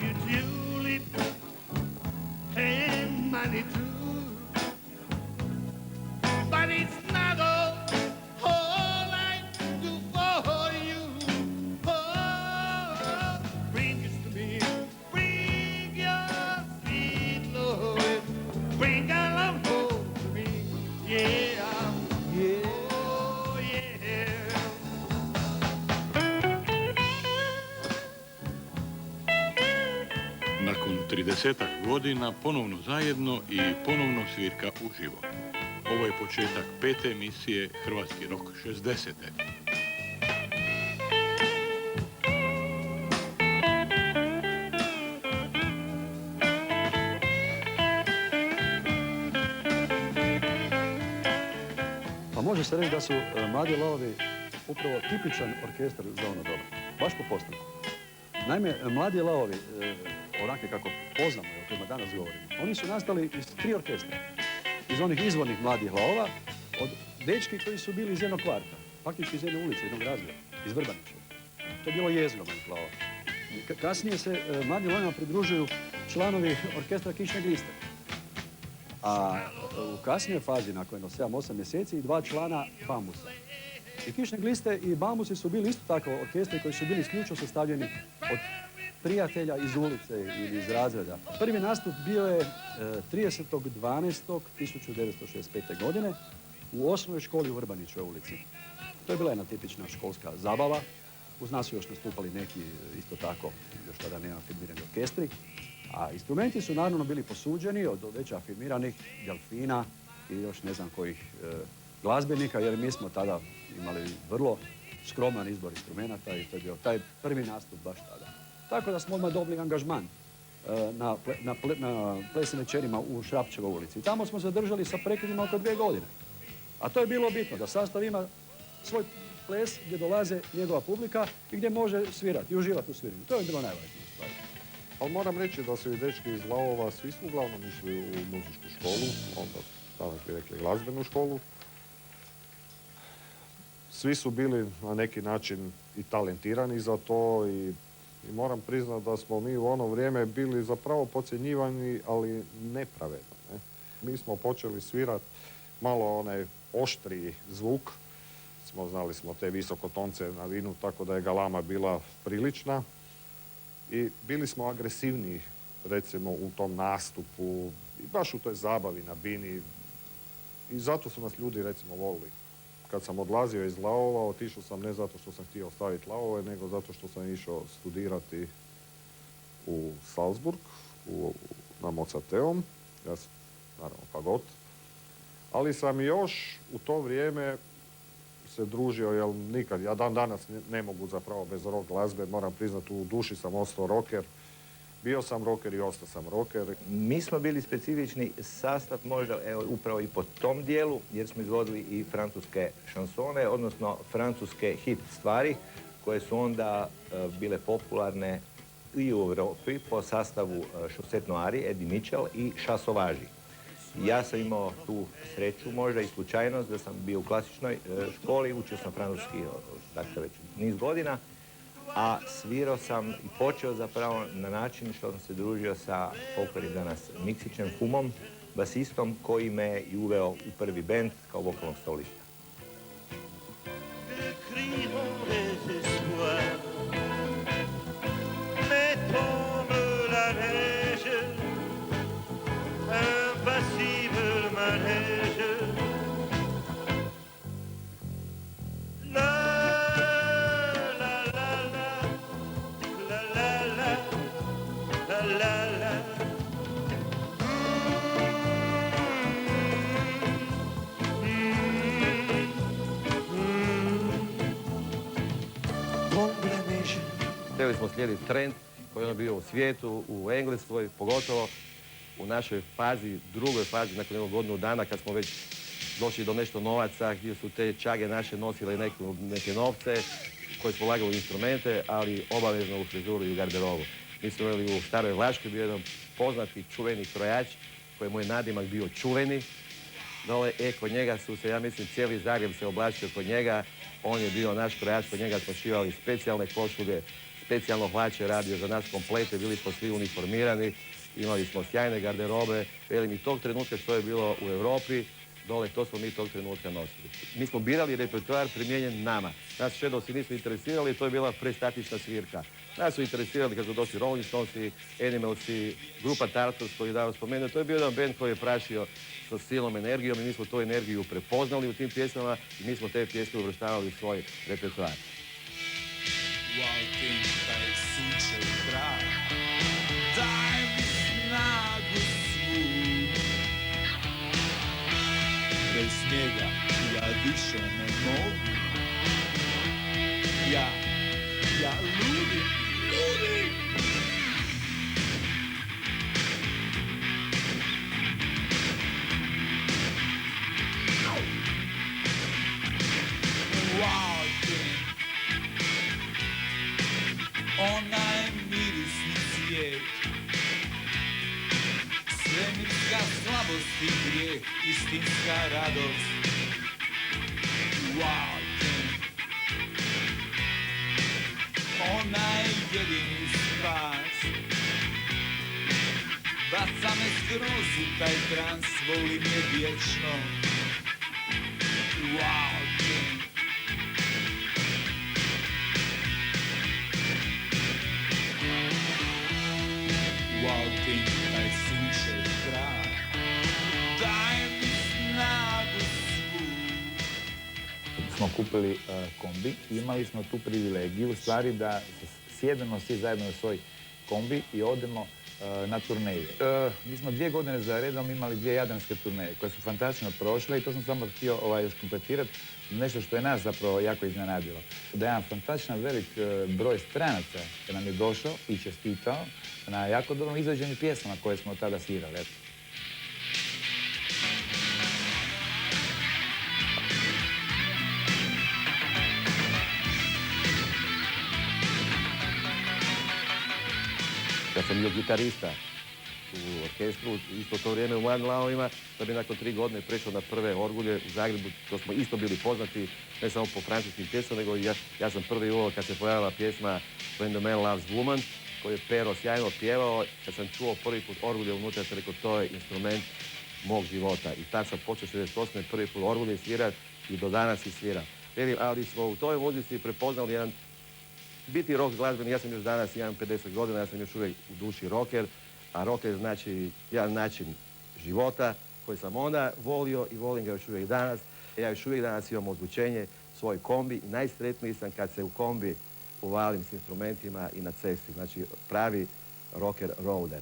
you tulip and money too. But it's not all I do for you. Oh, bring this to me. Bring your sweet love. Bring a love home to me. Yeah, yeah, oh, yeah. Nakon 30 godina ponovno zajedno i ponovno svirka uživo. Ovo je početak 5. emisije Hrvatski rok 60. Pa može se reći da su Mladi lavovi upravo tipičan orkestar za ono doba. Baš po postanku. Naime, Mladi lavovi, onake kako poznamo i o kojima danas govorimo, oni su nastali iz 3 orkestra. Iz onih izvornih Mladih lavova, od dečki koji su bili iz jednog kvarta, faktički iz jedne ulice, jednog razvoja, iz Vrbanića. To je bilo jezgro Mladih lavova. Kasnije se Mladim lavovima pridružuju članovi orkestra Kišne gliste. A u kasnijoj fazi, nakon 7-8 mjeseci, i 2 člana Bambusa. I Kišne gliste i Bambusi su bili isto tako orkestri koji su bili isključivo sastavljeni od prijatelja iz ulice ili iz razreda. Prvi nastup bio je 30.12.1965. godine u osnovnoj školi u Vrbanićevoj ulici. To je bila jedna tipična školska zabava. Uz nas su još nastupali neki, isto tako, još tada nema afirmirani orkestri. A instrumenti su naravno bili posuđeni od već afirmiranih delfina i još ne znam kojih glazbenika, jer mi smo tada imali vrlo skroman izbor instrumenta i to je bio taj prvi nastup baš tada. Tako da smo odmah dobili angažman na plesnim večerima u Šrapčevoj ulici. Tamo smo zadržali sa prekidima oko 2 godine. A to je bilo bitno, da sastav ima svoj ples gdje dolaze njegova publika i gdje može svirati i uživati u sviranju. To je bilo najvažnije stvari. Ali moram reći da su i dečki iz Lavova svi su uglavnom išli u muzičku školu, onda danas bi rekli glazbenu školu. Svi su bili na neki način i talentirani za to i moram priznati da smo mi u ono vrijeme bili zapravo podcjenjivani, ali nepravedno. Ne? Mi smo počeli svirati malo onaj oštriji zvuk, znali smo te visokotonce na vinu, tako da je galama bila prilična. I bili smo agresivniji, recimo, u tom nastupu i baš u toj zabavi na bini. I zato su nas ljudi, recimo, volili. Kad sam odlazio iz Lavova, otišao sam ne zato što sam htio ostaviti Lavove, nego zato što sam išao studirati u Salzburg, na Mozarteum, ja sam, naravno, fagot. Ali sam još u to vrijeme se družio, jer nikad, ja dan danas ne mogu zapravo bez rock glazbe, moram priznati, u duši sam ostao rocker. Bio sam rocker i ostao sam rocker. Mi smo bili specifični sastav možda upravo i po tom dijelu, jer smo izvodili i francuske šansone, odnosno francuske hit stvari, koje su onda bile popularne i u Europi po sastavu Chaussette Noire, Eddie Mitchell i Chassovaži. Ja sam imao tu sreću možda i slučajnost da sam bio u klasičnoj školi, učio sam francuski dakle već niz godina, a svirao sam i počeo zapravo na način što sam se družio sa pokojnim danas Miksićem Humom, basistom koji me i uveo u prvi bend kao vokalnog solista. Htjeli smo slijediti trend koji je bio u svijetu, u Engleskoj, pogotovo u našoj fazi, drugoj fazi, nakon jednog godinu dana kad smo već došli do nešto novaca, gdje su te čage naše nosile neke novce koji su polagali instrumente, ali obavezno u frizuru i u garderobu. Mi smo imali u Staroj Vlaškoj bio jedan poznati čuveni krojač koji mu je nadimak bio Čuveni. Dole, kod njega su se, ja mislim, cijeli Zagreb se oblačio kod njega. On je bio naš krojač, kod njega smo šivali specijalne košulje, specijalno hlače radio za nas komplete, bili smo svi uniformirani, imali smo sjajne garderobe, velim i tog trenutka što je bilo u Europi, dole to smo mi tog trenutka nosili. Mi smo birali repertoar primijenjen nama. Nas Shadowsi nisu interesirali, to je bila prestatična svirka. Nas su interesirali kad su došli Rolling Stonesi, Animalsi, grupa Tartars koju je dao spomenuo. To je bio jedan band koji je prašio sa silnom energijom i mi smo tu energiju prepoznali u tim pjesmama i mi smo te pjesme uvrštavali u svoj repertoar. Walking taj sunčev grad, daj mi snagu svu. Bez njega ja više ne mogu. Ja ludim. Walking, onaj mirisni cvijet, svemirska slabost i grijeh, istinska radost. Walking, onaj jedini spas, baca me skroz u taj trans, volim je vječno. Walking, walking, taj sunčev grad, daj mi snagu svu. Smo kupili kombi i imali smo tu privilegiju u stvari da sjedemo svi zajedno u svoj kombi i odemo na turneje. Mi smo 2 godine za redom imali 2 jadranske turneje koje su fantastično prošle i to sam samo htio još kompletirati. Nešto što je nas zapravo jako iznenadilo. Da je jedan fantastičan velik broj stranaca koji nam je došao i čestitao na jako dobro izvođenim pjesmama koje smo tada svirali. Ja sam bio gitarista u orkestru, isto to vrijeme u Mladim lavovima, da bi nakon 3 godine prešao na prve orgulje u Zagrebu, to smo isto bili poznati, ne samo po francuskim pjesmama, nego ja sam prvi uveo kad se pojavila pjesma When the Man Loves Woman, koju je Pero sjajno pjevao. Kad sam čuo prvi put orgulje unutra, sam rekao to je instrument mog života. I tad sam počeo 68. prvi put orgulje svirati i do danas i sviram. Ali smo u toj muzici prepoznali jedan biti rock glazbeni. Ja sam još danas, imam 50 godina, ja sam još uvijek u duši rocker, a rocker znači jedan način života koji sam onda volio i volim ga još uvijek danas. Ja još uvijek danas imam ozvučenje, svoj kombi i najsretniji sam kad se u kombi uvalim s instrumentima i na cesti. Znači pravi rocker roader.